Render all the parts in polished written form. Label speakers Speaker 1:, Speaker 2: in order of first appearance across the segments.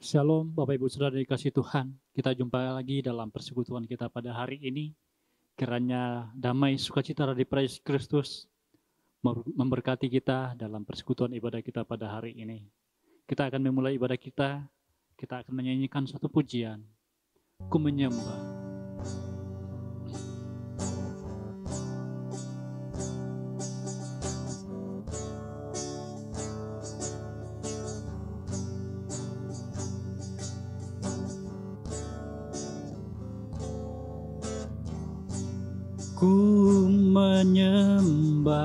Speaker 1: Shalom Bapak Ibu Saudara dikasih Tuhan. Kita jumpa lagi dalam persekutuan kita pada hari ini. Kiranya damai sukacita dari Yesus Kristus memberkati kita dalam persekutuan ibadah kita pada hari ini. Kita akan memulai ibadah kita akan menyanyikan satu pujian. Ku menyembah. Ku menyembah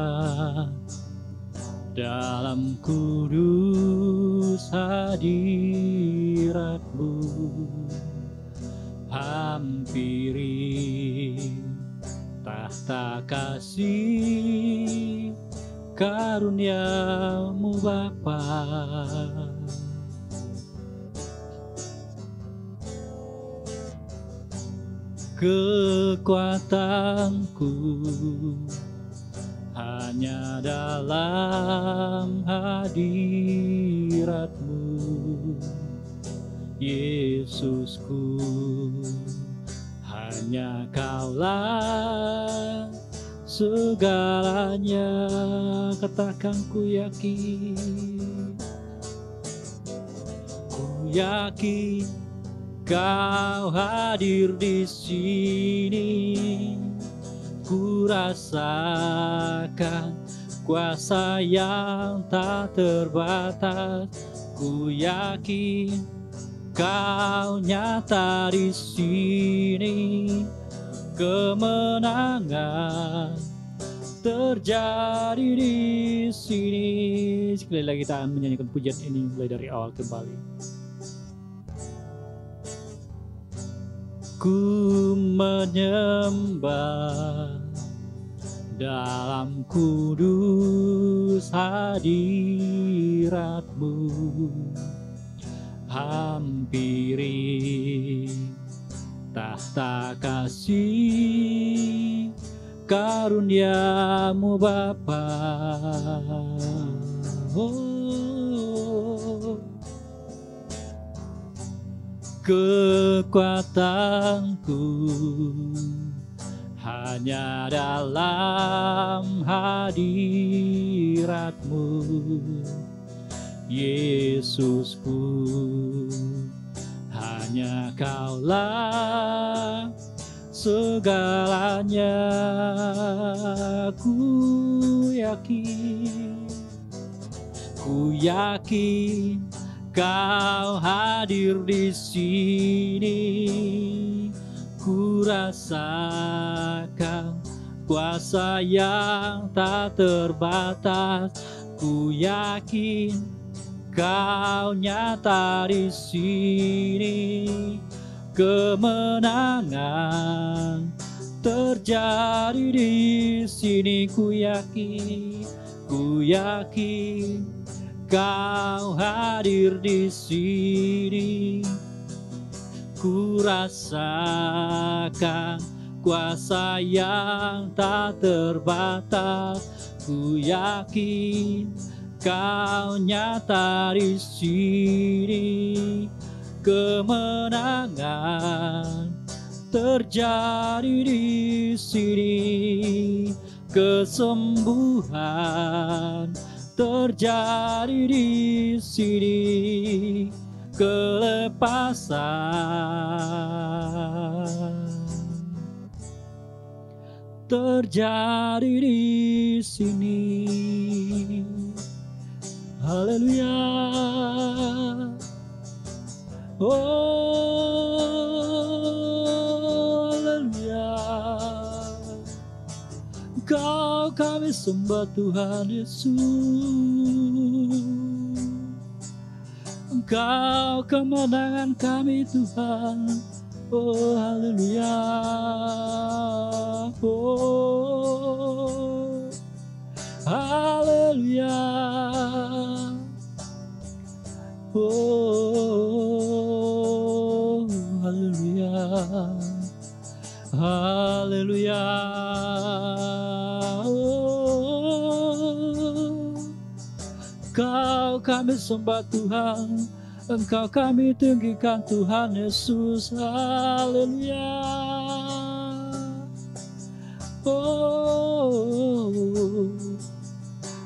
Speaker 1: dalam kudus hadirat-Mu, hampiri tahta kasih karunia-Mu Bapa. Kekuatanku hanya dalam hadirat-Mu, Yesusku. Hanya Kaulah segalanya, katakan ku yakin. Ku yakin Kau hadir di sini, ku rasakan kuasa yang tak terbatas. Ku yakin Kau nyata di sini, kemenangan terjadi di sini. Sekali lagi kita akan menyanyikan pujian ini mulai dari awal kembali. Ku menyembah dalam kudus hadirat-Mu, hampiri tahta kasih karunia-Mu Bapa. Kekuatanku hanya dalam hadirat-Mu, Yesusku. Hanya Kaulah segalanya, ku yakin Kau hadir di sini, ku rasakan kuasa yang tak terbatas. Ku yakin Kau nyata di sini, kemenangan terjadi di sini. Ku yakin Kau hadir di sini, ku rasakan kuasa yang tak terbatas. Ku yakin Kau nyata di sini, kemenangan terjadi di sini, kesembuhan terjadi di sini, kelepasan terjadi di sini. Haleluya. Oh, haleluya. Kau kami sembah Tuhan Yesus, Engkau kemenangan kami Tuhan. Oh haleluya. Oh haleluya. Oh haleluya. Haleluya. Oh, Kau kami sembah Tuhan, Engkau kami tinggikan Tuhan Yesus. Haleluya. Oh,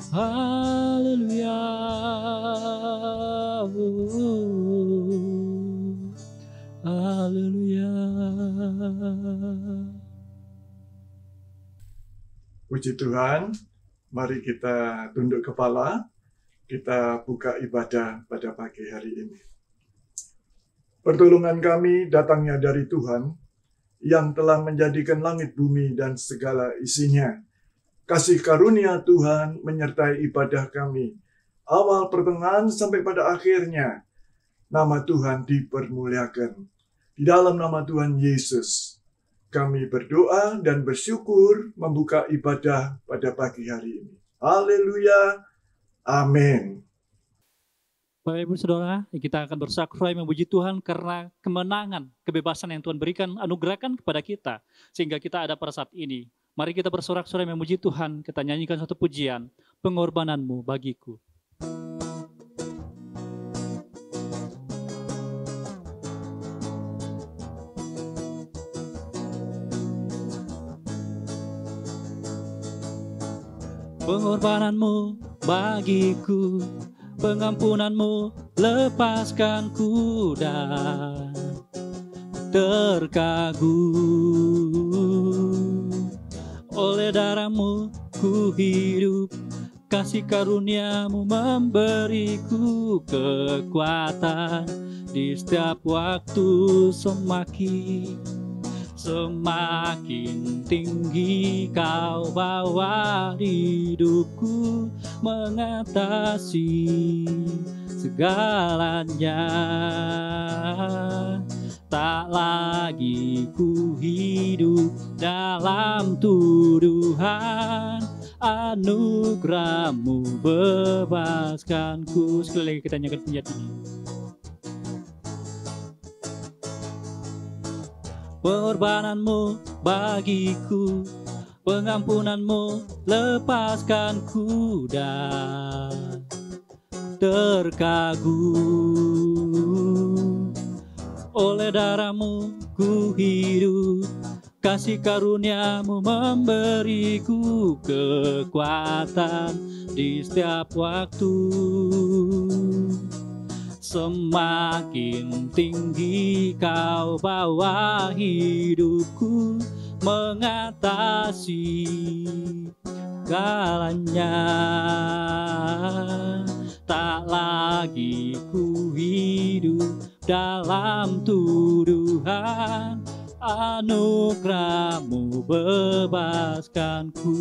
Speaker 1: haleluya. Haleluya.
Speaker 2: Puji Tuhan, mari kita tunduk kepala, kita buka ibadah pada pagi hari ini. Pertolongan kami datangnya dari Tuhan, yang telah menjadikan langit bumi dan segala isinya. Kasih karunia Tuhan menyertai ibadah kami, awal pertengahan sampai pada akhirnya. Nama Tuhan dipermuliakan. Di dalam nama Tuhan Yesus, kami berdoa dan bersyukur membuka ibadah pada pagi hari ini. Haleluya. Amin.
Speaker 1: Bapak Ibu Saudara, kita akan bersaksi memuji Tuhan karena kemenangan, kebebasan yang Tuhan berikan, anugerahkan kepada kita, sehingga kita ada pada saat ini. Mari kita bersorak-sorai memuji Tuhan, kita nyanyikan satu pujian, pengorbananmu bagiku. Pengorbananmu bagiku, pengampunanmu lepaskanku dan terkagum. Oleh darahmu ku hidup, kasih karuniamu memberiku kekuatan. Di setiap waktu semakin tinggi kau bawa hidupku, mengatasi segalanya. Tak lagi ku hidup dalam tuduhan, anugerahmu bebaskanku. Sekali lagi kita nyanyikan pujian ini. Pengorbananmu bagiku, pengampunanmu lepaskanku dan terkagum. Oleh darahmu ku hidup, kasih karuniamu memberiku kekuatan di setiap waktu. Semakin tinggi kau bawa hidupku, mengatasi segalanya. Tak lagi ku hidup dalam tuduhan, anugerahmu bebaskanku.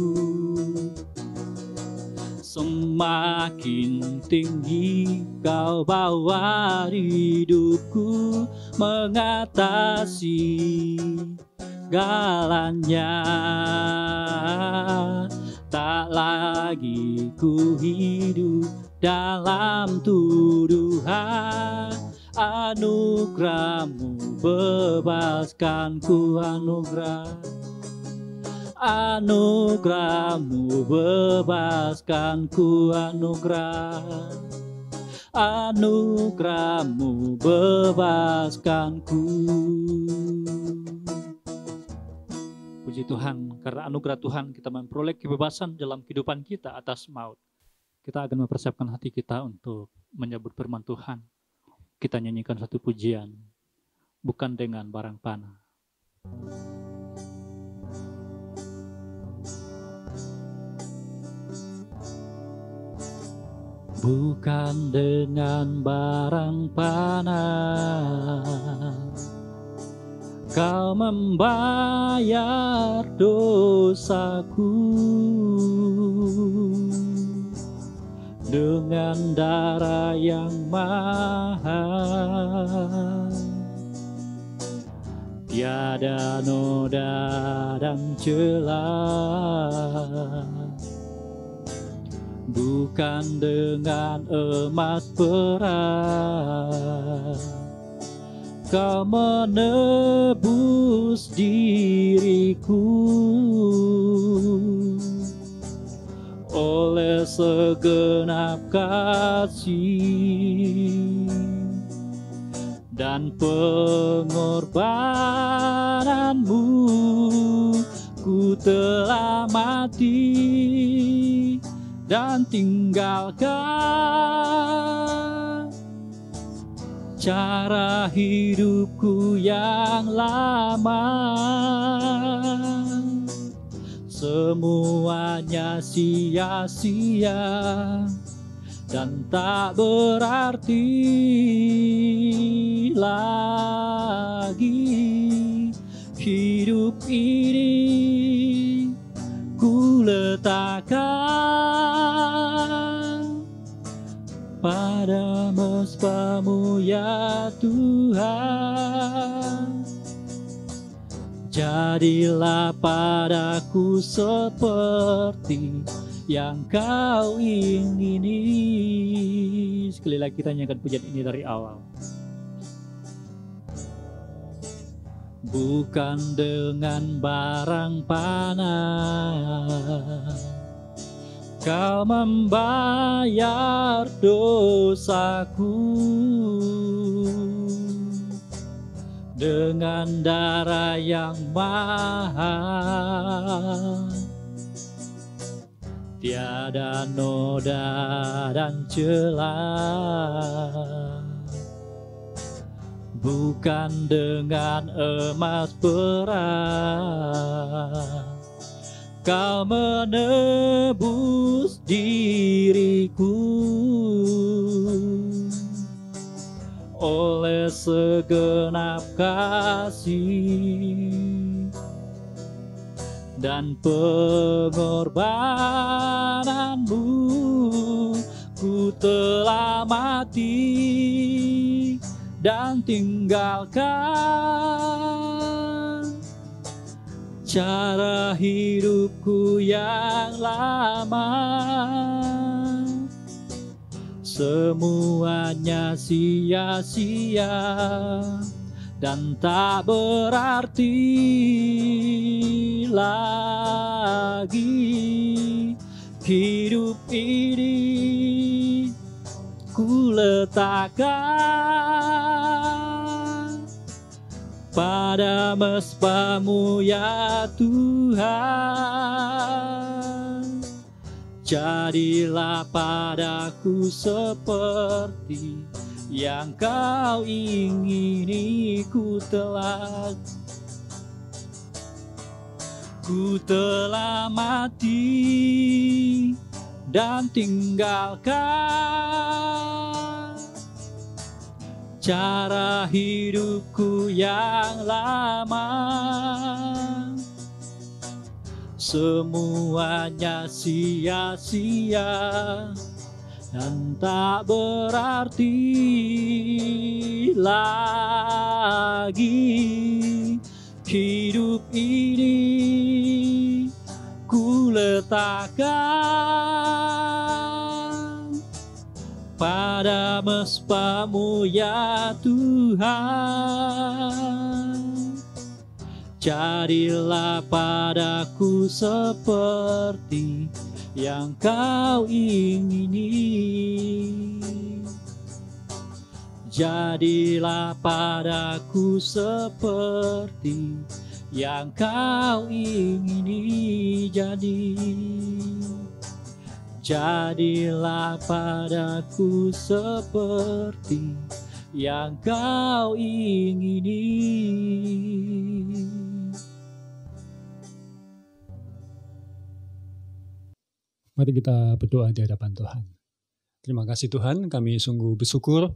Speaker 1: Semakin tinggi kau bawa hidupku, mengatasi segalanya. Tak lagi ku hidup dalam tuduhan, anugerahmu bebaskanku. Anugerahmu bebaskanku, anugerahmu bebaskanku. Puji Tuhan, karena anugerah Tuhan kita memperoleh kebebasan dalam kehidupan kita atas maut. Kita akan mempersiapkan hati kita untuk menyambut firman Tuhan. Kita nyanyikan satu pujian, bukan dengan barang panah. Bukan dengan barang panah kau membayar dosaku, dengan darah yang mahal, tiada noda dan celah. Bukan dengan emas perak kau menebus diriku, oleh segenap kasih dan pengorbananmu ku telah mati dan tinggalkan cara hidupku yang lama. Semuanya sia-sia dan tak berarti lagi. Hidup ini ku letakkan pada mesbah-Mu ya Tuhan. Jadilah padaku seperti yang Kau ingini. Sekali lagi kita nyanyikan pujian ini dari awal. Bukan dengan barang panas Kau membayar dosaku, dengan darah yang mahal, tiada noda dan celah. Bukan dengan emas perak Kau menebus diriku, oleh segenap kasih dan pengorbananmu, ku telah mati dan tinggalkan cara hidupku yang lama. Semuanya sia-sia dan tak berarti lagi. Hidup ini ku letakkan pada mesbah-Mu ya Tuhan. Jadilah padaku seperti yang Kau ingini. Ku telah mati dan tinggalkan cara hidupku yang lama. Semuanya sia-sia dan tak berarti lagi. Hidup ini ku letakkan pada mesbah-Mu ya Tuhan. Jadilah padaku seperti yang Kau ingini. Jadilah padaku seperti yang Kau ingini jadi. Jadilah padaku seperti yang Kau ingini.
Speaker 3: Mari kita berdoa di hadapan Tuhan. Terima kasih Tuhan, kami sungguh bersyukur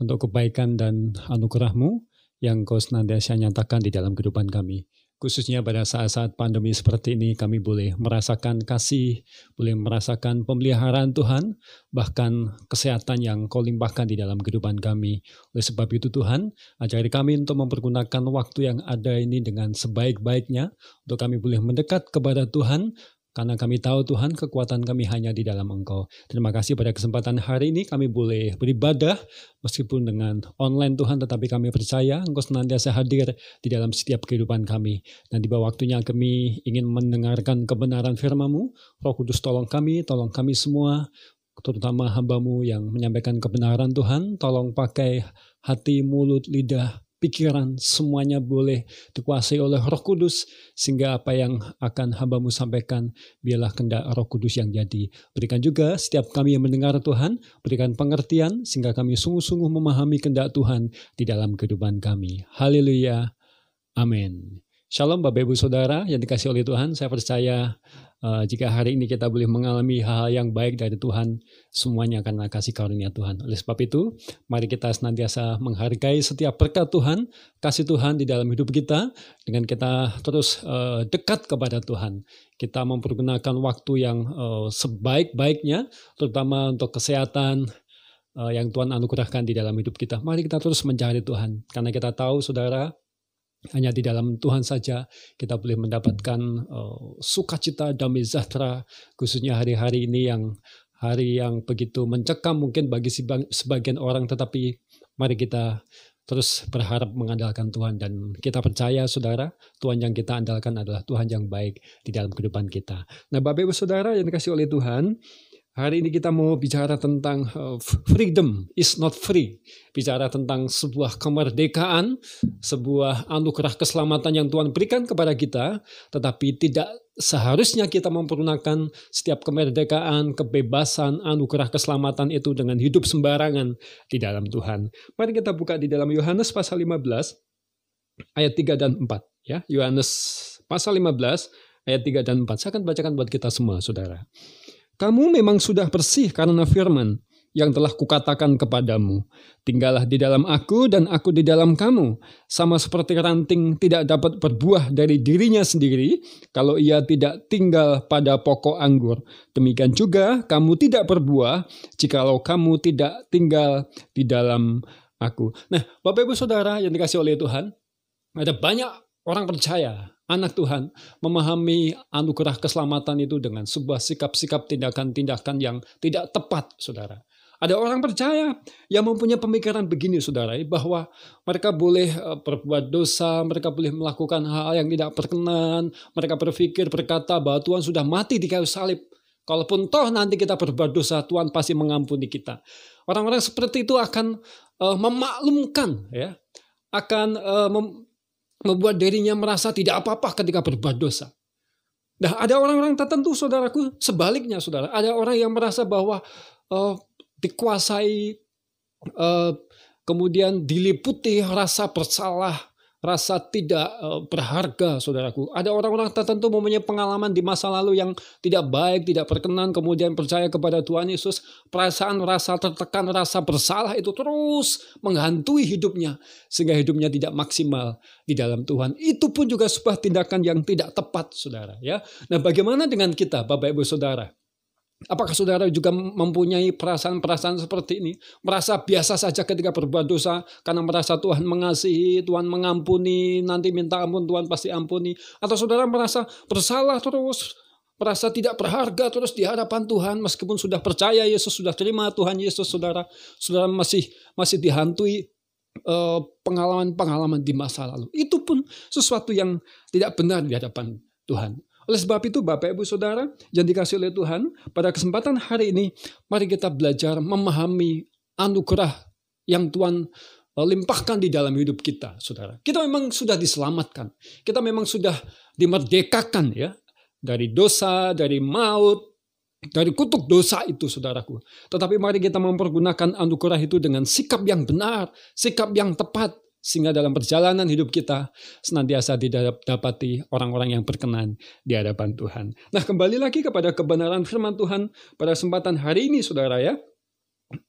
Speaker 3: untuk kebaikan dan anugerah-Mu yang Kau senantiasa nyatakan di dalam kehidupan kami. Khususnya pada saat-saat pandemi seperti ini, kami boleh merasakan kasih, boleh merasakan pemeliharaan Tuhan, bahkan kesehatan yang Kau limpahkan di dalam kehidupan kami. Oleh sebab itu Tuhan, ajari kami untuk mempergunakan waktu yang ada ini dengan sebaik-baiknya, untuk kami boleh mendekat kepada Tuhan, karena kami tahu Tuhan kekuatan kami hanya di dalam Engkau. Terima kasih pada kesempatan hari ini kami boleh beribadah meskipun dengan online Tuhan, tetapi kami percaya Engkau senantiasa hadir di dalam setiap kehidupan kami. Dan tiba waktunya kami ingin mendengarkan kebenaran firman-Mu. Roh Kudus tolong kami semua. terutama hamba-Mu yang menyampaikan kebenaran Tuhan. Tolong pakai hati, mulut, lidah, pikiran, semuanya boleh dikuasai oleh Roh Kudus, sehingga apa yang akan hamba-Mu sampaikan, biarlah kehendak Roh Kudus yang jadi. Berikan juga setiap kami yang mendengar Tuhan, berikan pengertian, sehingga kami sungguh-sungguh memahami kehendak Tuhan di dalam kehidupan kami. Haleluya. Amin. Shalom Bapak Ibu Saudara yang dikasihi oleh Tuhan. Saya percaya jika hari ini kita boleh mengalami hal-hal yang baik dari Tuhan, semuanya karena kasih karunia Tuhan. Oleh sebab itu, mari kita senantiasa menghargai setiap berkat Tuhan, kasih Tuhan di dalam hidup kita, dengan kita terus dekat kepada Tuhan. Kita mempergunakan waktu yang sebaik-baiknya, terutama untuk kesehatan yang Tuhan anugerahkan di dalam hidup kita. Mari kita terus mencari Tuhan, karena kita tahu, saudara, hanya di dalam Tuhan saja kita boleh mendapatkan sukacita, damai sejahtera, khususnya hari-hari ini yang hari yang begitu mencekam mungkin bagi sebagian orang, tetapi mari kita terus berharap mengandalkan Tuhan, dan kita percaya, saudara, Tuhan yang kita andalkan adalah Tuhan yang baik di dalam kehidupan kita. Nah, Bapak Ibu Saudara yang dikasihi oleh Tuhan, hari ini kita mau bicara tentang freedom is not free. Bicara tentang sebuah kemerdekaan, sebuah anugerah keselamatan yang Tuhan berikan kepada kita, tetapi tidak seharusnya kita mempergunakan setiap kemerdekaan, kebebasan, anugerah keselamatan itu dengan hidup sembarangan di dalam Tuhan. Mari kita buka di dalam Yohanes pasal 15 ayat 3 dan 4. Ya, Yohanes pasal 15 ayat 3 dan 4. Saya akan bacakan buat kita semua, saudara. Kamu memang sudah bersih karena firman yang telah kukatakan kepadamu. Tinggallah di dalam aku dan aku di dalam kamu. Sama seperti ranting tidak dapat berbuah dari dirinya sendiri kalau ia tidak tinggal pada pokok anggur. Demikian juga kamu tidak berbuah jikalau kamu tidak tinggal di dalam aku. Nah, Bapak Ibu Saudara yang dikasihi oleh Tuhan, ada banyak orang percaya, anak Tuhan, memahami anugerah keselamatan itu dengan sebuah sikap-sikap, tindakan-tindakan yang tidak tepat, saudara. Ada orang percaya yang mempunyai pemikiran begini, saudara, bahwa mereka boleh berbuat dosa, mereka boleh melakukan hal yang tidak berkenan, mereka berkata bahwa Tuhan sudah mati di kayu salib. Kalaupun toh nanti kita berbuat dosa, Tuhan pasti mengampuni kita. Orang-orang seperti itu akan memaklumkan, ya, akan membuat dirinya merasa tidak apa-apa ketika berbuat dosa. Nah, ada orang-orang tertentu, saudaraku, sebaliknya, saudara. Ada orang yang merasa bahwa dikuasai, kemudian diliputi rasa bersalah, rasa tidak berharga, saudaraku. Ada orang-orang tertentu mempunyai pengalaman di masa lalu yang tidak baik, tidak berkenan, kemudian percaya kepada Tuhan Yesus. Perasaan rasa tertekan, rasa bersalah itu terus menghantui hidupnya, sehingga hidupnya tidak maksimal di dalam Tuhan. Itu pun juga sebuah tindakan yang tidak tepat, saudara. Ya. Nah, bagaimana dengan kita, Bapak Ibu Saudara? Apakah saudara juga mempunyai perasaan-perasaan seperti ini? Merasa biasa saja ketika berbuat dosa karena merasa Tuhan mengasihi, Tuhan mengampuni, nanti minta ampun Tuhan pasti ampuni. Atau saudara merasa bersalah terus, merasa tidak berharga terus di hadapan Tuhan meskipun sudah percaya Yesus, sudah terima Tuhan Yesus, saudara masih dihantui pengalaman-pengalaman di masa lalu. Itu pun sesuatu yang tidak benar di hadapan Tuhan. Oleh sebab itu, Bapak Ibu Saudara yang dikasihi oleh Tuhan, pada kesempatan hari ini, mari kita belajar memahami anugerah yang Tuhan limpahkan di dalam hidup kita, saudara. Kita memang sudah diselamatkan. Kita memang sudah dimerdekakan, ya, dari dosa, dari maut, dari kutuk dosa itu, saudaraku. Tetapi mari kita mempergunakan anugerah itu dengan sikap yang benar, sikap yang tepat, sehingga dalam perjalanan hidup kita senantiasa didapati orang-orang yang berkenan di hadapan Tuhan. Nah, kembali lagi kepada kebenaran firman Tuhan pada kesempatan hari ini, saudara, ya.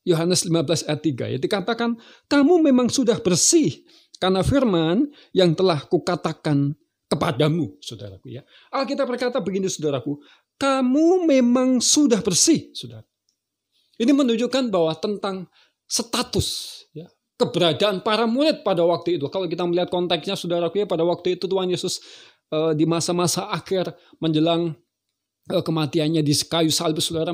Speaker 3: Yohanes 15 ayat 3, ya, dikatakan, kamu memang sudah bersih karena firman yang telah kukatakan kepadamu, saudaraku, ya. Alkitab berkata begini, saudaraku, kamu memang sudah bersih, saudara. Ini menunjukkan bahwa tentang status, ya, keberadaan para murid pada waktu itu. Kalau kita melihat konteksnya, saudaraku, ya, pada waktu itu Tuhan Yesus di masa-masa akhir menjelang kematiannya di kayu salib, saudara,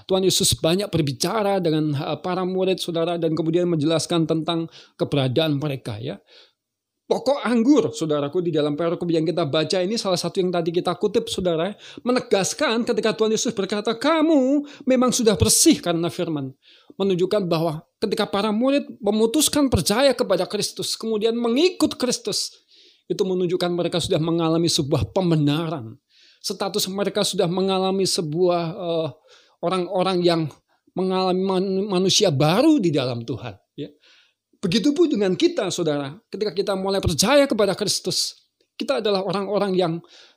Speaker 3: Tuhan Yesus banyak berbicara dengan para murid, saudara, dan kemudian menjelaskan tentang keberadaan mereka, ya. pokok anggur, saudaraku, di dalam perikop yang kita baca ini, salah satu yang tadi kita kutip, saudara, menegaskan ketika Tuhan Yesus berkata, kamu memang sudah bersih karena firman. Menunjukkan bahwa ketika para murid memutuskan percaya kepada Kristus, kemudian mengikut Kristus, itu menunjukkan mereka sudah mengalami sebuah pembenaran. Status mereka sudah mengalami sebuah orang-orang yang mengalami manusia baru di dalam Tuhan. Ya. Begitupun dengan kita, saudara. Ketika kita mulai percaya kepada Kristus, kita adalah orang-orang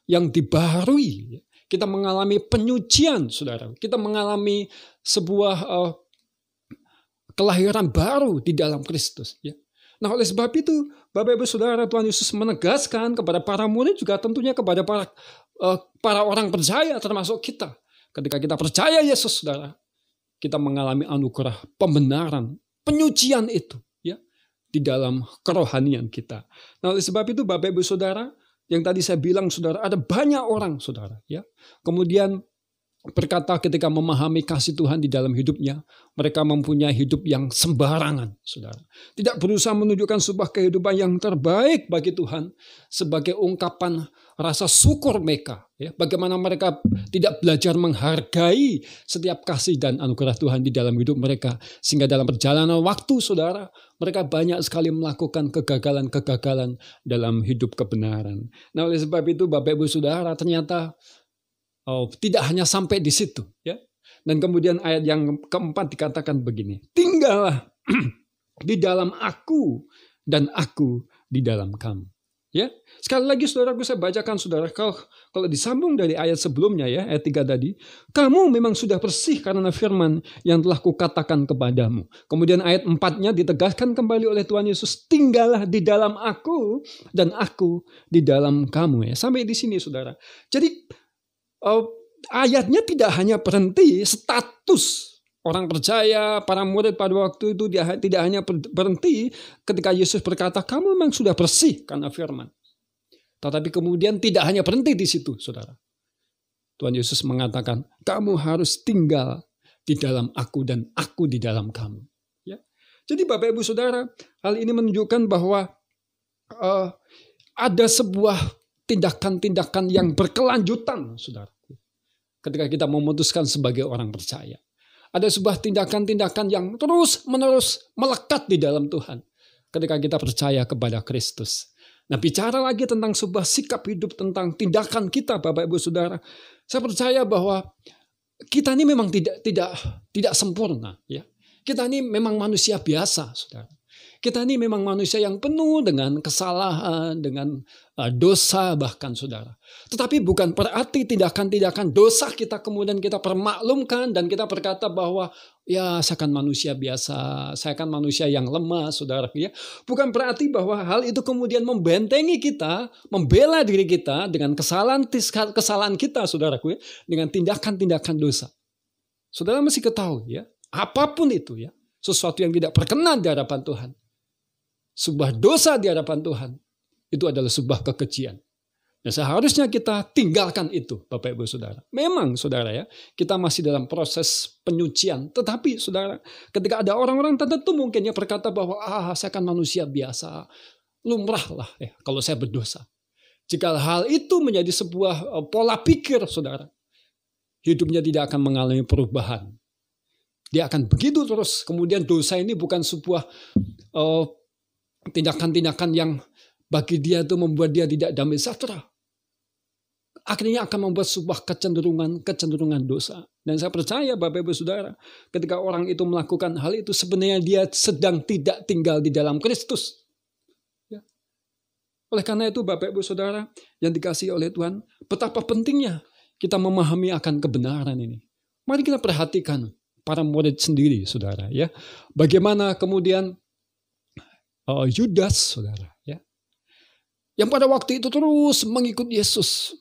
Speaker 3: yang dibaharui. Kita mengalami penyucian, saudara. Kita mengalami sebuah kelahiran baru di dalam Kristus. Ya. Nah, oleh sebab itu, Bapak Ibu Saudara, Tuhan Yesus menegaskan kepada para murid, juga tentunya kepada para orang percaya, termasuk kita. Ketika kita percaya Yesus, saudara, kita mengalami anugerah pembenaran, penyucian itu. Di dalam kerohanian kita. Nah, oleh sebab itu Bapak Ibu Saudara, yang tadi saya bilang, saudara, ada banyak orang, saudara, ya. Kemudian berkata ketika memahami kasih Tuhan di dalam hidupnya, mereka mempunyai hidup yang sembarangan, saudara. Tidak berusaha menunjukkan sebuah kehidupan yang terbaik bagi Tuhan sebagai ungkapan rasa syukur mereka. Ya. Bagaimana mereka tidak belajar menghargai setiap kasih dan anugerah Tuhan di dalam hidup mereka. Sehingga dalam perjalanan waktu, saudara, mereka banyak sekali melakukan kegagalan-kegagalan dalam hidup kebenaran. Nah, oleh sebab itu Bapak Ibu Saudara, ternyata tidak hanya sampai di situ, ya. Dan kemudian ayat yang keempat dikatakan begini, tinggallah di dalam aku dan aku di dalam kamu. Ya, sekali lagi saudaraku, saya bacakan, saudara, kalau disambung dari ayat sebelumnya, ya, ayat 3 tadi, kamu memang sudah bersih karena firman yang telah kukatakan kepadamu. Kemudian ayat 4-nya ditegaskan kembali oleh Tuhan Yesus, tinggallah di dalam aku dan aku di dalam kamu. Ya, sampai di sini, saudara. Jadi ayatnya tidak hanya berhenti status orang percaya, para murid pada waktu itu, dia tidak hanya berhenti ketika Yesus berkata, kamu memang sudah bersih karena firman. Tetapi kemudian tidak hanya berhenti di situ, saudara. Tuhan Yesus mengatakan, kamu harus tinggal di dalam aku dan aku di dalam kamu. Ya. Jadi Bapak Ibu Saudara, hal ini menunjukkan bahwa ada sebuah tindakan-tindakan yang berkelanjutan, saudara. Ketika kita memutuskan sebagai orang percaya. Ada sebuah tindakan-tindakan yang terus-menerus melekat di dalam Tuhan. Ketika kita percaya kepada Kristus. Nah, bicara lagi tentang sebuah sikap hidup, tentang tindakan kita, Bapak Ibu Saudara. Saya percaya bahwa kita ini memang tidak sempurna. Ya. Kita ini memang manusia biasa, saudara. Kita ini memang manusia yang penuh dengan kesalahan, dengan dosa bahkan, saudara. Tetapi bukan berarti tindakan-tindakan dosa kita kemudian kita permaklumkan dan kita berkata bahwa ya saya kan manusia biasa, saya kan manusia yang lemah, saudara. Ya. Bukan berarti bahwa hal itu kemudian membentengi kita, membela diri kita dengan kesalahan kita, saudaraku, ya, dengan tindakan-tindakan dosa. Saudara mesti ketahui, ya, apapun itu, ya, sesuatu yang tidak berkenan di hadapan Tuhan. Sebuah dosa di hadapan Tuhan itu adalah sebuah kekejian. Dan seharusnya kita tinggalkan itu, Bapak Ibu Saudara. Memang, saudara, ya, kita masih dalam proses penyucian. Tetapi, saudara, ketika ada orang-orang tertentu mungkin yang berkata bahwa saya kan manusia biasa, lumrahlah ya kalau saya berdosa. Jika hal itu menjadi sebuah pola pikir, saudara, hidupnya tidak akan mengalami perubahan. Dia akan begitu terus. Kemudian dosa ini bukan sebuah tindakan-tindakan yang bagi dia itu membuat dia tidak damai sejahtera. Akhirnya akan membuat sebuah kecenderungan dosa. Dan saya percaya Bapak Ibu Saudara, ketika orang itu melakukan hal itu sebenarnya dia sedang tidak tinggal di dalam Kristus. Ya. Oleh karena itu Bapak Ibu Saudara yang dikasihi oleh Tuhan, betapa pentingnya kita memahami akan kebenaran ini. Mari kita perhatikan para murid sendiri, saudara, ya. Bagaimana kemudian Yudas, saudara, ya, yang pada waktu itu terus mengikut Yesus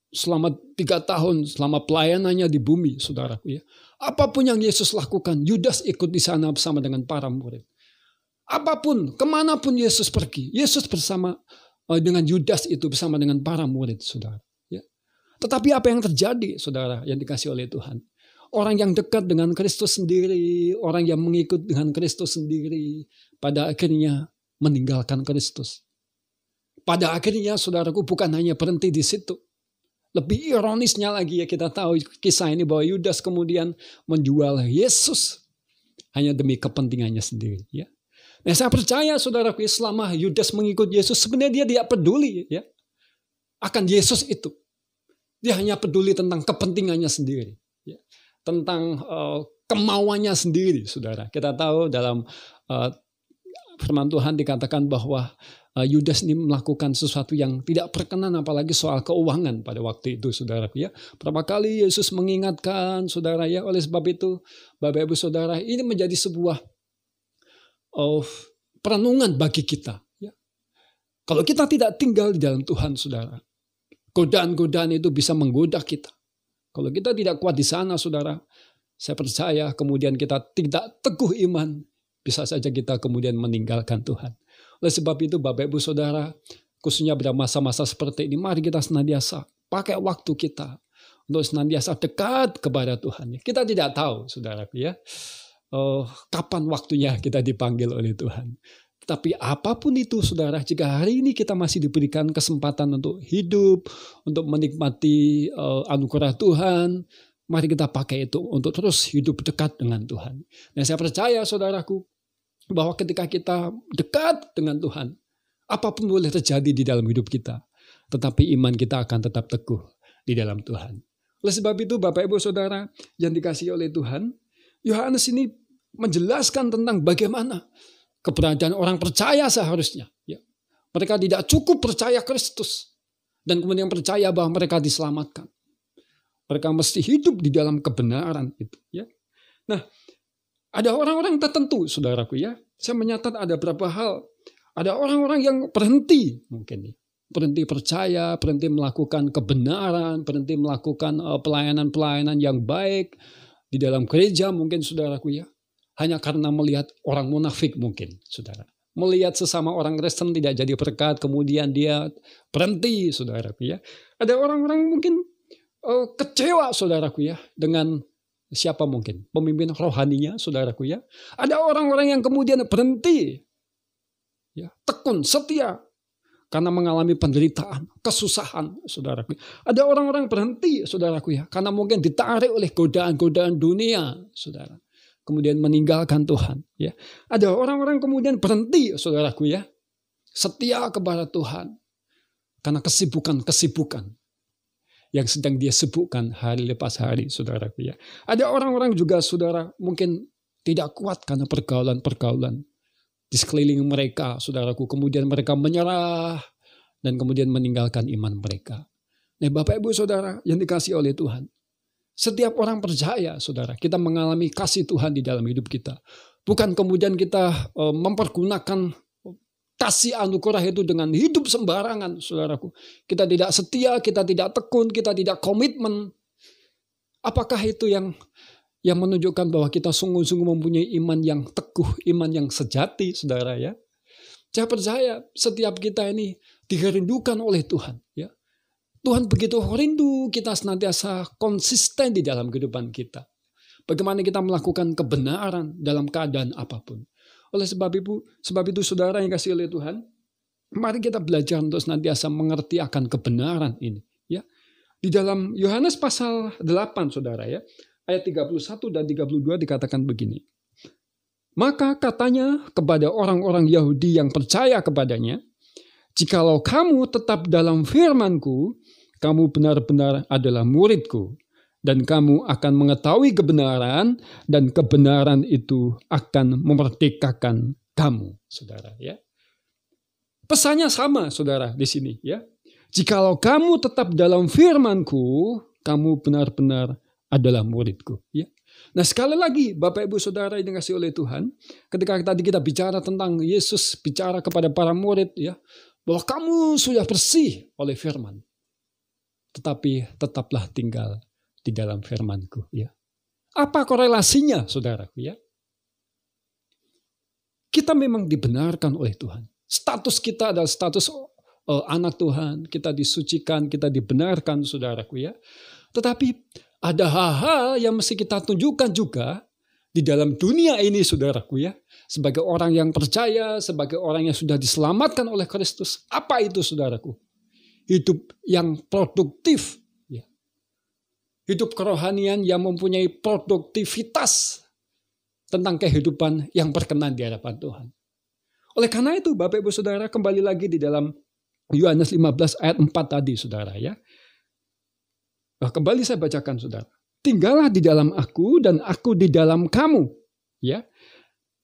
Speaker 3: selama 3 tahun, selama pelayanannya di bumi, saudara, ya. Apapun yang Yesus lakukan, Yudas ikut di sana bersama dengan para murid. Apapun, kemanapun Yesus pergi, Yesus bersama dengan Yudas itu bersama dengan para murid, saudara. Ya. Tetapi apa yang terjadi, saudara, yang dikasih oleh Tuhan? Orang yang dekat dengan Kristus sendiri, orang yang mengikut dengan Kristus sendiri, pada akhirnya meninggalkan Kristus. pada akhirnya saudaraku bukan hanya berhenti di situ. Lebih ironisnya lagi ya, kita tahu kisah ini bahwa Yudas kemudian menjual Yesus hanya demi kepentingannya sendiri. Ya. Nah, saya percaya saudaraku, selama Yudas mengikut Yesus, sebenarnya dia tidak peduli ya akan Yesus itu. Dia hanya peduli tentang kepentingannya sendiri. Ya. Tentang kemauannya sendiri, saudara. Kita tahu dalam firman Tuhan dikatakan bahwa Yudas ini melakukan sesuatu yang tidak berkenan, apalagi soal keuangan pada waktu itu, saudara. Ya, berapa kali Yesus mengingatkan, saudara. Ya, oleh sebab itu, Bapak Ibu Saudara, ini menjadi sebuah perenungan bagi kita. Ya. Kalau kita tidak tinggal di dalam Tuhan, saudara, godaan-godaan itu bisa menggoda kita. Kalau kita tidak kuat di sana, saudara, saya percaya kemudian kita tidak teguh iman, bisa saja kita kemudian meninggalkan Tuhan. Oleh sebab itu Bapak Ibu Saudara, khususnya pada masa-masa seperti ini, mari kita senantiasa pakai waktu kita untuk senantiasa dekat kepada Tuhan. Kita tidak tahu, saudara, ya, kapan waktunya kita dipanggil oleh Tuhan. Tapi apapun itu, saudara, jika hari ini kita masih diberikan kesempatan untuk hidup, untuk menikmati anugerah Tuhan, mari kita pakai itu untuk terus hidup dekat dengan Tuhan. Dan saya percaya, saudaraku, bahwa ketika kita dekat dengan Tuhan, apapun boleh terjadi di dalam hidup kita, tetapi iman kita akan tetap teguh di dalam Tuhan. Oleh sebab itu, Bapak Ibu Saudara yang dikasihi oleh Tuhan, Yohanes ini menjelaskan tentang bagaimana keberadaan orang percaya seharusnya. Ya. Mereka tidak cukup percaya Kristus dan kemudian percaya bahwa mereka diselamatkan. Mereka mesti hidup di dalam kebenaran itu. Ya. Nah, ada orang-orang tertentu, saudaraku, ya. Saya menyatat ada beberapa hal. Ada orang-orang yang berhenti mungkin nih. Berhenti percaya, berhenti melakukan kebenaran, berhenti melakukan pelayanan-pelayanan yang baik di dalam gereja mungkin, saudaraku, ya. Hanya karena melihat orang munafik mungkin, saudara. Melihat sesama orang Kristen tidak jadi berkat, kemudian dia berhenti, saudaraku, ya. Ada orang-orang mungkin kecewa, saudaraku, ya, dengan siapa mungkin? Pemimpin rohaninya, saudaraku, ya. Ada orang-orang yang kemudian berhenti, ya, tekun, setia, karena mengalami penderitaan, kesusahan, saudaraku. Ada orang-orang berhenti, saudaraku, ya, karena mungkin ditarik oleh godaan-godaan dunia, saudara. Kemudian meninggalkan Tuhan, ya. Ada orang-orang kemudian berhenti, saudaraku, ya, setia kepada Tuhan, karena kesibukan yang sedang dia sibukkan hari lepas hari, saudaraku, ya. Ada orang-orang juga, saudara, mungkin tidak kuat karena pergaulan-pergaulan di sekeliling mereka, saudaraku. Kemudian mereka menyerah dan kemudian meninggalkan iman mereka. Nah, Bapak Ibu Saudara yang dikasihi oleh Tuhan, setiap orang percaya, saudara, kita mengalami kasih Tuhan di dalam hidup kita. Bukan kemudian kita mempergunakan kasih anugerah itu dengan hidup sembarangan, saudaraku. Kita tidak setia, kita tidak tekun, kita tidak komitmen. Apakah itu yang menunjukkan bahwa kita sungguh-sungguh mempunyai iman yang teguh, iman yang sejati, saudara, ya? Saya percaya setiap kita ini dirindukan oleh Tuhan, ya. Tuhan begitu rindu kita senantiasa konsisten di dalam kehidupan kita. Bagaimana kita melakukan kebenaran dalam keadaan apapun. Oleh sebab itu saudara yang kasih oleh Tuhan, mari kita belajar untuk senantiasa mengerti akan kebenaran ini, ya. Di dalam Yohanes pasal 8, saudara, ya, ayat 31 dan 32 dikatakan begini. Maka katanya kepada orang-orang Yahudi yang percaya kepadanya, jikalau kamu tetap dalam firman-Ku, kamu benar-benar adalah murid-Ku, dan kamu akan mengetahui kebenaran, dan kebenaran itu akan memerdekakan kamu, saudara, ya. Pesannya sama, saudara, di sini, ya. Jikalau kamu tetap dalam firman-Ku, kamu benar-benar adalah murid-Ku, ya. Nah, sekali lagi, Bapak Ibu Saudara yang dikasihi oleh Tuhan, ketika tadi kita bicara tentang Yesus bicara kepada para murid, ya, bahwa kamu sudah bersih oleh firman, tetapi tetaplah tinggal di dalam firman-Ku, ya. Apa korelasinya, saudaraku, ya? Kita memang dibenarkan oleh Tuhan. Status kita adalah status anak Tuhan, kita disucikan, kita dibenarkan, saudaraku, ya. Tetapi ada hal-hal yang mesti kita tunjukkan juga di dalam dunia ini, saudaraku ya, sebagai orang yang percaya, sebagai orang yang sudah diselamatkan oleh Kristus, apa itu saudaraku? Hidup yang produktif, ya. Hidup kerohanian yang mempunyai produktivitas tentang kehidupan yang berkenan di hadapan Tuhan. Oleh karena itu, Bapak Ibu Saudara, kembali lagi di dalam Yohanes 15 ayat 4 tadi, saudara ya. Kembali saya bacakan, saudara. Tinggallah di dalam aku dan aku di dalam kamu. Ya.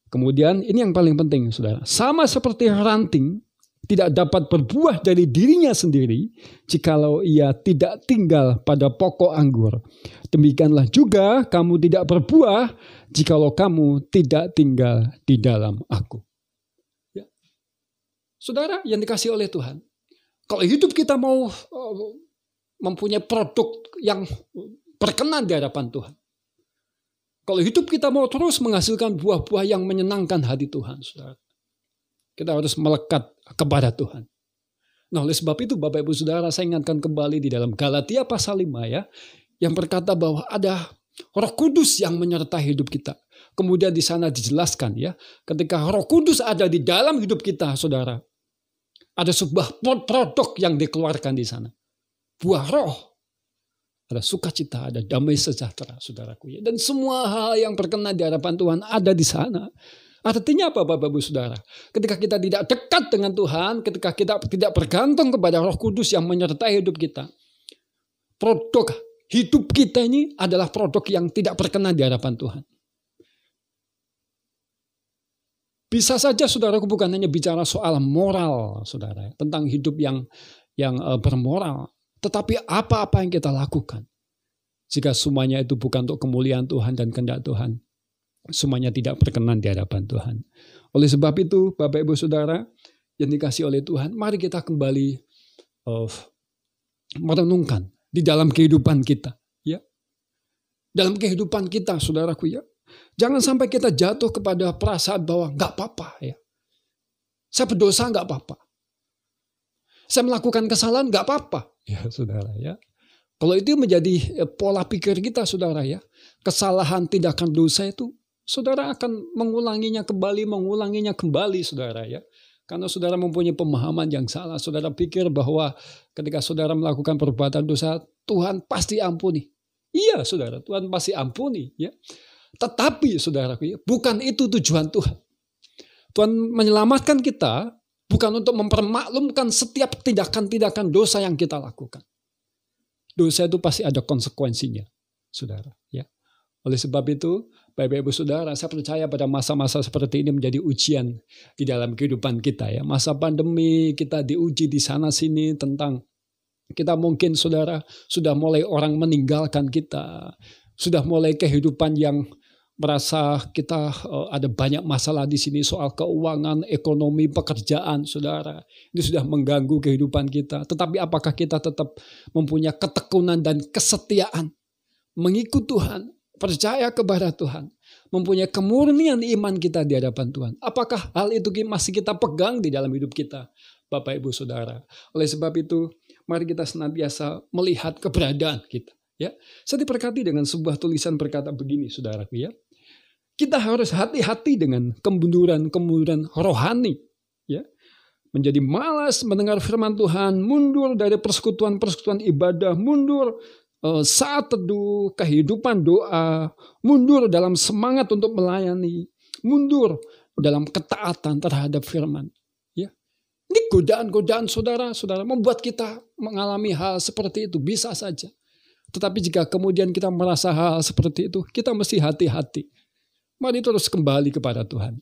Speaker 3: Kemudian ini yang paling penting, saudara. Sama seperti ranting tidak dapat berbuah dari dirinya sendiri jikalau ia tidak tinggal pada pokok anggur. Demikianlah juga kamu tidak berbuah jikalau kamu tidak tinggal di dalam aku. Ya. Saudara yang dikasihi oleh Tuhan, kalau hidup kita mau mempunyai produk yang berkenan di hadapan Tuhan, kalau hidup kita mau terus menghasilkan buah-buah yang menyenangkan hati Tuhan, saudara, kita harus melekat kepada Tuhan. Nah, oleh sebab itu Bapak Ibu Saudara, saya ingatkan kembali di dalam Galatia pasal 5 ya, yang berkata bahwa ada Roh Kudus yang menyertai hidup kita. Kemudian di sana dijelaskan ya, ketika Roh Kudus ada di dalam hidup kita, saudara, ada sebuah produk yang dikeluarkan di sana. Buah roh. Ada sukacita, ada damai sejahtera, saudaraku. Dan semua hal yang berkenan di hadapan Tuhan ada di sana. Artinya apa, Bapak Ibu Saudara? Ketika kita tidak dekat dengan Tuhan, ketika kita tidak bergantung kepada Roh Kudus yang menyertai hidup kita, produk hidup kita ini adalah produk yang tidak berkenan di hadapan Tuhan. Bisa saja, saudaraku, bukan hanya bicara soal moral, saudara, tentang hidup yang bermoral. Tetapi apa-apa yang kita lakukan, jika semuanya itu bukan untuk kemuliaan Tuhan dan kehendak Tuhan, semuanya tidak berkenan di hadapan Tuhan. Oleh sebab itu, Bapak Ibu Saudara yang dikasihi oleh Tuhan, mari kita kembali merenungkan di dalam kehidupan kita, ya. Dalam kehidupan kita, saudaraku ya, jangan sampai kita jatuh kepada perasaan bahwa nggak apa-apa ya. Saya berdosa nggak apa-apa. Saya melakukan kesalahan nggak apa-apa. Ya saudara ya. Kalau itu menjadi pola pikir kita, saudara ya. Kesalahan, tindakan dosa itu, saudara akan mengulanginya kembali, saudara ya. Karena saudara mempunyai pemahaman yang salah. Saudara pikir bahwa ketika saudara melakukan perbuatan dosa, Tuhan pasti ampuni. Iya saudara, Tuhan pasti ampuni ya. Tetapi saudara, bukan itu tujuan Tuhan. Tuhan menyelamatkan kita bukan untuk mempermaklumkan setiap tindakan-tindakan dosa yang kita lakukan. Dosa itu pasti ada konsekuensinya, saudara. Ya. Oleh sebab itu, Bapak Ibu Saudara, saya percaya pada masa-masa seperti ini menjadi ujian di dalam kehidupan kita. Ya. Masa pandemi kita diuji di sana-sini tentang kita mungkin, saudara, sudah mulai orang meninggalkan kita. Sudah mulai kehidupan yang merasa kita ada banyak masalah di sini soal keuangan, ekonomi, pekerjaan, saudara. Ini sudah mengganggu kehidupan kita. Tetapi apakah kita tetap mempunyai ketekunan dan kesetiaan mengikut Tuhan, percaya kepada Tuhan, mempunyai kemurnian iman kita di hadapan Tuhan? Apakah hal itu masih kita pegang di dalam hidup kita, Bapak Ibu Saudara? Oleh sebab itu, mari kita senantiasa melihat keberadaan kita. Ya, saya diberkati dengan sebuah tulisan berkata begini, saudaraku ya. Kita harus hati-hati dengan kemunduran rohani. Ya. Menjadi malas mendengar firman Tuhan, mundur dari persekutuan ibadah, mundur saat teduh, kehidupan doa, mundur dalam semangat untuk melayani, mundur dalam ketaatan terhadap firman. Ya. Ini godaan-godaan saudara-saudara membuat kita mengalami hal seperti itu, bisa saja. Tetapi jika kemudian kita merasa hal seperti itu, kita mesti hati-hati. Mari terus kembali kepada Tuhan.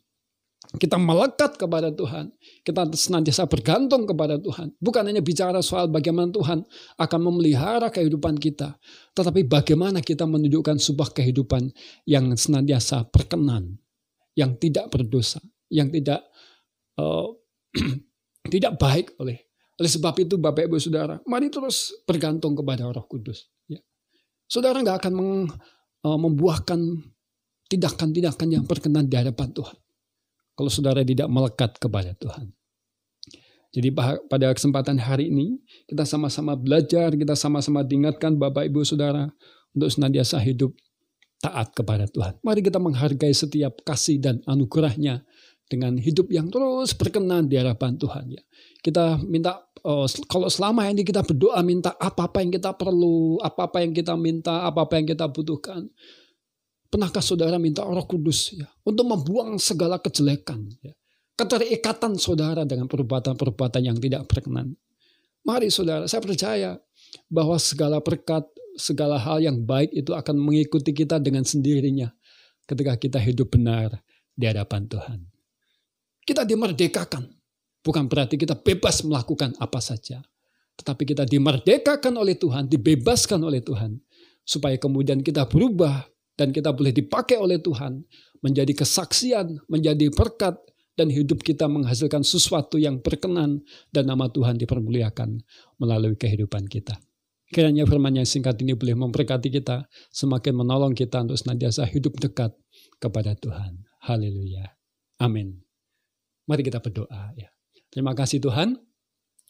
Speaker 3: Kita melekat kepada Tuhan. Kita senantiasa bergantung kepada Tuhan. Bukan hanya bicara soal bagaimana Tuhan akan memelihara kehidupan kita. Tetapi bagaimana kita menunjukkan sebuah kehidupan yang senantiasa berkenan. Yang tidak berdosa. Yang tidak baik oleh sebab itu Bapak Ibu Saudara, mari terus bergantung kepada Roh Kudus. Ya. Saudara gak akan membuahkan tindakan-tindakan yang berkenan di hadapan Tuhan kalau saudara tidak melekat kepada Tuhan. Jadi pada kesempatan hari ini kita sama-sama belajar, kita sama-sama diingatkan Bapak Ibu Saudara untuk senantiasa hidup taat kepada Tuhan. Mari kita menghargai setiap kasih dan anugerah-Nya dengan hidup yang terus berkenan di hadapan Tuhan. Ya. Kita minta, kalau selama ini kita berdoa minta apa-apa yang kita perlu, apa-apa yang kita minta, apa-apa yang kita butuhkan. Pernahkah saudara minta Roh Kudus ya, untuk membuang segala kejelekan, ya, keterikatan saudara dengan perbuatan-perbuatan yang tidak berkenan? Mari saudara, saya percaya bahwa segala berkat, segala hal yang baik itu akan mengikuti kita dengan sendirinya ketika kita hidup benar di hadapan Tuhan. Kita dimerdekakan, bukan berarti kita bebas melakukan apa saja, tetapi kita dimerdekakan oleh Tuhan, dibebaskan oleh Tuhan, supaya kemudian kita berubah dan kita boleh dipakai oleh Tuhan menjadi kesaksian, menjadi berkat, dan hidup kita menghasilkan sesuatu yang berkenan dan nama Tuhan dipermuliakan melalui kehidupan kita. Kiranya firman yang singkat ini boleh memberkati kita, semakin menolong kita untuk senantiasa hidup dekat kepada Tuhan. Haleluya. Amin. Mari kita berdoa. Ya. Terima kasih Tuhan,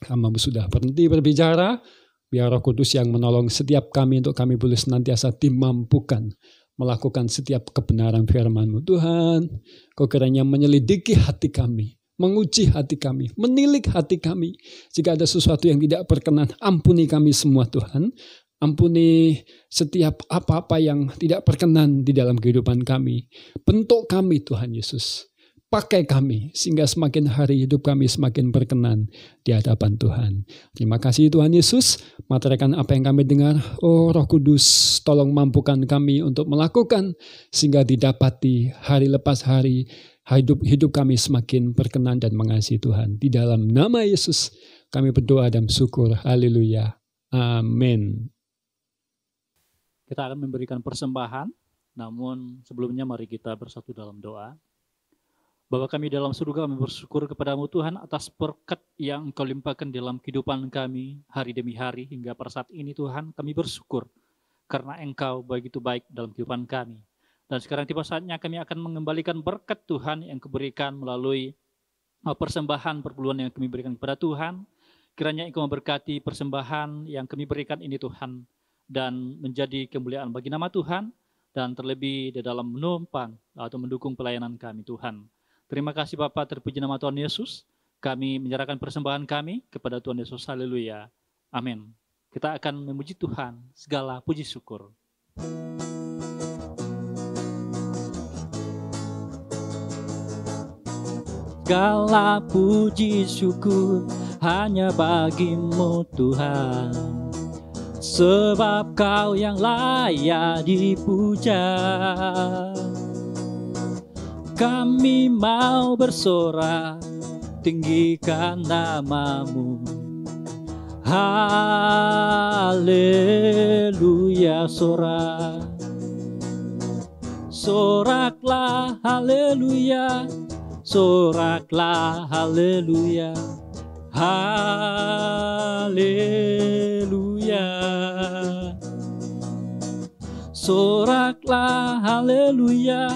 Speaker 3: hamba-Mu sudah berhenti berbicara. Biar Roh Kudus yang menolong setiap kami untuk kami boleh senantiasa dimampukan melakukan setiap kebenaran firman-Mu. Tuhan, Kau kiranya menyelidiki hati kami, menguji hati kami, menilik hati kami. Jika ada sesuatu yang tidak berkenan, ampuni kami semua Tuhan. Ampuni setiap apa-apa yang tidak berkenan di dalam kehidupan kami. Bentuk kami Tuhan Yesus. Pakai kami sehingga semakin hari hidup kami semakin berkenan di hadapan Tuhan. Terima kasih Tuhan Yesus. Materikan apa yang kami dengar. Oh Roh Kudus, tolong mampukan kami untuk melakukan sehingga didapati hari lepas hari hidup kami semakin berkenan dan mengasihi Tuhan. Di dalam nama Yesus kami berdoa dan bersyukur. Haleluya. Amin.
Speaker 1: Kita akan memberikan persembahan, namun sebelumnya mari kita bersatu dalam doa. Bapa kami dalam surga, kami bersyukur kepada-Mu Tuhan atas berkat yang Engkau limpahkan dalam kehidupan kami hari demi hari hingga pada saat ini Tuhan. Kami bersyukur karena Engkau begitu baik dalam kehidupan kami. Dan sekarang tiba saatnya kami akan mengembalikan berkat Tuhan yang Kau berikan melalui persembahan perpuluhan yang kami berikan kepada Tuhan. Kiranya Engkau memberkati persembahan yang kami berikan ini Tuhan, dan menjadi kemuliaan bagi nama Tuhan, dan terlebih di dalam menumpang atau mendukung pelayanan kami Tuhan. Terima kasih Bapa, terpuji nama Tuhan Yesus. Kami menyerahkan persembahan kami kepada Tuhan Yesus. Haleluya. Amin. Kita akan memuji Tuhan, segala puji syukur. Segala puji syukur hanya bagi-Mu Tuhan, sebab Kau yang layak dipuja. Kami mau bersorak, tinggikan nama-Mu. Haleluya, sorak. Soraklah, haleluya. Soraklah, haleluya. Haleluya. Soraklah, haleluya.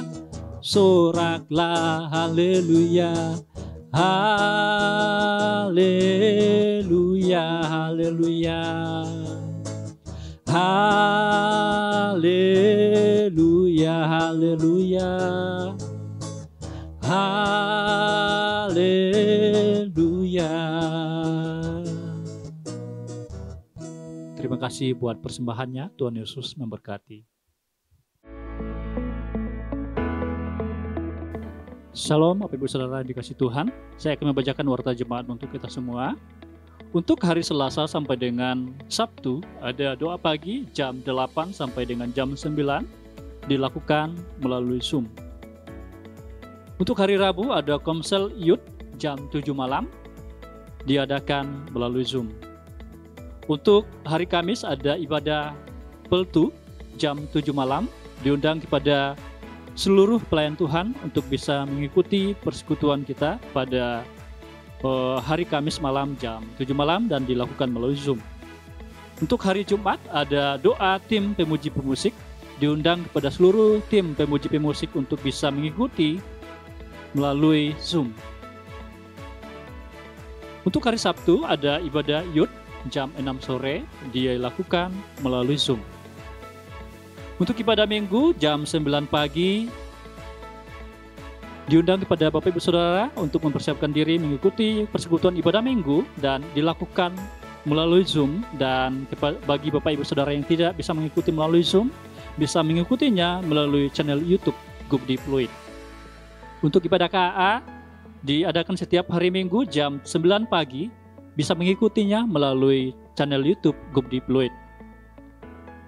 Speaker 1: Soraklah, haleluya. Haleluya, haleluya. Haleluya, haleluya. Haleluya. Terima kasih buat persembahannya. Tuhan Yesus memberkati. Shalom, Bapak Ibu Saudara dikasih Tuhan. Saya akan membacakan warta jemaat untuk kita semua. Untuk hari Selasa sampai dengan Sabtu, ada doa pagi jam 8 sampai dengan jam 9 dilakukan melalui Zoom. Untuk hari Rabu ada Komsel Youth jam 7 malam diadakan melalui Zoom. Untuk hari Kamis ada ibadah Peltu jam 7 malam, diundang kepada seluruh pelayan Tuhan untuk bisa mengikuti persekutuan kita pada hari Kamis malam jam 7 malam dan dilakukan melalui Zoom. Untuk hari Jumat ada doa tim pemuji pemusik, diundang kepada seluruh tim pemuji pemusik untuk bisa mengikuti melalui Zoom. Untuk hari Sabtu ada ibadah Youth jam 6 sore, dia dilakukan melalui Zoom. Untuk ibadah minggu jam 9 pagi, diundang kepada Bapak Ibu Saudara untuk mempersiapkan diri mengikuti persekutuan ibadah minggu dan dilakukan melalui Zoom. Dan bagi Bapak Ibu Saudara yang tidak bisa mengikuti melalui Zoom, bisa mengikutinya melalui channel YouTube Gubdi Pluit. Untuk ibadah KA diadakan setiap hari Minggu jam 9 pagi, bisa mengikutinya melalui channel YouTube Gubdi Pluit.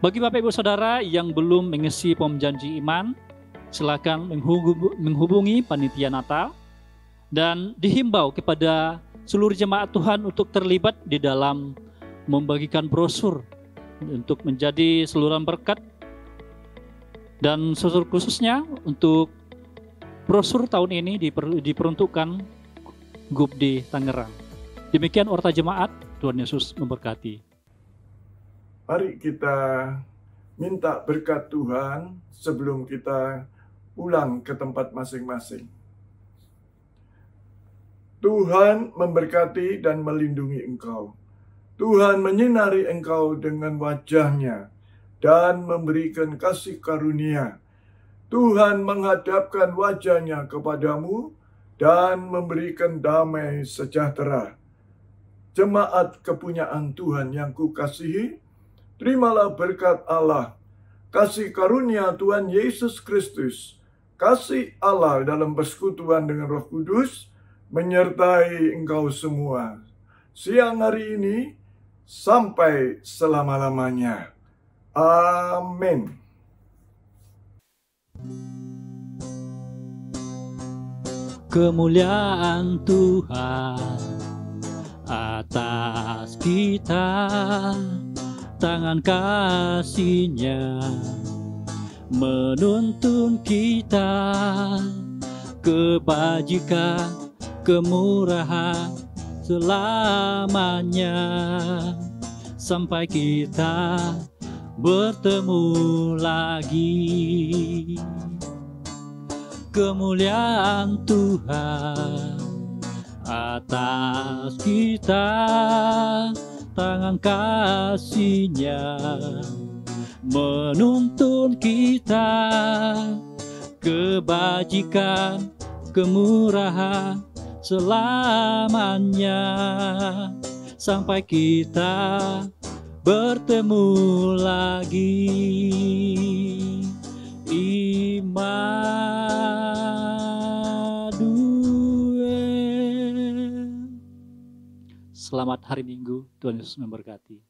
Speaker 1: Bagi Bapak Ibu Saudara yang belum mengisi form janji iman, silakan menghubungi panitia Natal dan dihimbau kepada seluruh jemaat Tuhan untuk terlibat di dalam membagikan brosur untuk menjadi saluran berkat, dan khususnya untuk brosur tahun ini diperuntukkan Gubdi Tangerang. Demikian Orta Jemaat, Tuhan Yesus memberkati.
Speaker 2: Mari kita minta berkat Tuhan sebelum kita pulang ke tempat masing-masing. Tuhan memberkati dan melindungi engkau. Tuhan menyinari engkau dengan wajah-Nya dan memberikan kasih karunia. Tuhan menghadapkan wajah-Nya kepadamu dan memberikan damai sejahtera. Jemaat kepunyaan Tuhan yang kukasihi, terimalah berkat Allah, kasih karunia Tuhan Yesus Kristus, kasih Allah dalam persekutuan dengan Roh Kudus, menyertai engkau semua. Siang hari ini, sampai selama-lamanya. Amin.
Speaker 1: Kemuliaan Tuhan atas kita, tangan kasih-Nya menuntun kita, kebajikan, kemurahan selamanya, sampai kita bertemu lagi. Kemuliaan Tuhan atas kita, tangan kasih-Nya menuntun kita, kebajikan, kemurahan selamanya, sampai kita bertemu lagi. Selamat hari Minggu, Tuhan Yesus memberkati.